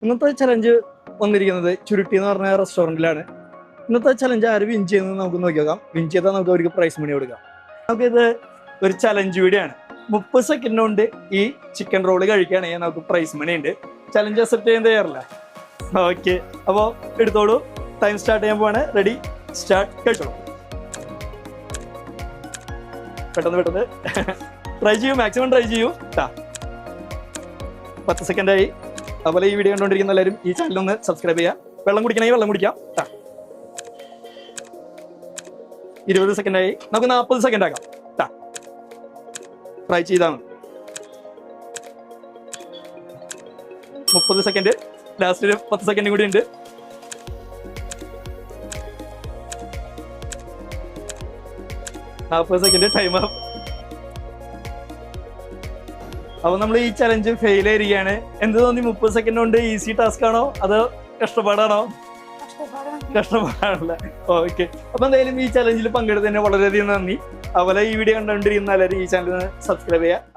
ഇന്നത്തെ ചലഞ്ച് വന്നിരിക്കുന്നത് ചുരുട്ടി എന്ന് പറഞ്ഞ റെസ്റ്റോറൻറ്റിലാണ്. ഇന്നത്തെ ചലഞ്ച് ആര് വിൻ ചെയ്യുന്നത് നമുക്ക് നോക്കി നോക്കാം. വിൻ ചെയ്താൽ നമുക്ക് അവർക്ക് പ്രൈസ് മണി കൊടുക്കാം. നമുക്കിത് ഒരു ചലഞ്ച് വീഡിയോ ആണ്. 30 സെക്കൻഡ് കൊണ്ട് ഈ ചിക്കൻ റോള് കഴിക്കുകയാണെങ്കിൽ നമുക്ക് പ്രൈസ് മണി ഉണ്ട്. ചലഞ്ച് അക്സെപ്റ്റ് ചെയ്യാൻ തയ്യാറില്ല? ഓക്കെ, അപ്പോൾ എടുത്തോളൂ. ടൈം സ്റ്റാർട്ട് ചെയ്യാൻ പോവാണ്. Ready, start. കഴിച്ചോളൂ. പെട്ടെന്ന് ട്രൈ ചെയ്യൂ, മാക്സിമം ട്രൈ ചെയ്യൂ. 10 സെക്കൻഡായി. അതുപോലെ ഈ വീഡിയോ കണ്ടുകൊണ്ടിരിക്കുന്ന എല്ലാവരും ഈ ചാനൽ ഒന്ന് സബ്സ്ക്രൈബ് ചെയ്യാം. വെള്ളം കുടിക്കണമെങ്കിൽ വെള്ളം കുടിക്കാം. 20 സെക്കൻഡായി. നമുക്ക് 40 സെക്കൻഡ് ആക്കാം. ട്രൈ ചെയ്താണ്. 30 സെക്കൻഡ്. ലാസ്റ്റ് 10 സെക്കൻഡ് കൂടി ഉണ്ട്. സെക്കൻഡ് ടൈം ആവും. അപ്പൊ നമ്മൾ ഈ ചലഞ്ച് ഫെയിൽ ആയിരിക്കുകയാണ്. എന്ത് തോന്നി? 30 സെക്കൻഡ് കൊണ്ട് ഈസി ടാസ്ക് ആണോ അതോ കഷ്ടപ്പാടാണോ? കഷ്ടപ്പാടാണല്ലേ. ഓക്കെ, അപ്പൊ എന്തായാലും ഈ ചലഞ്ചിൽ പങ്കെടുത്തതിന് വളരെയധികം നന്ദി. അതുപോലെ ഈ വീഡിയോ കണ്ടുകൊണ്ടിരിക്കുന്ന എല്ലാവരും ഈ ചാനൽ സബ്സ്ക്രൈബ് ചെയ്യുക.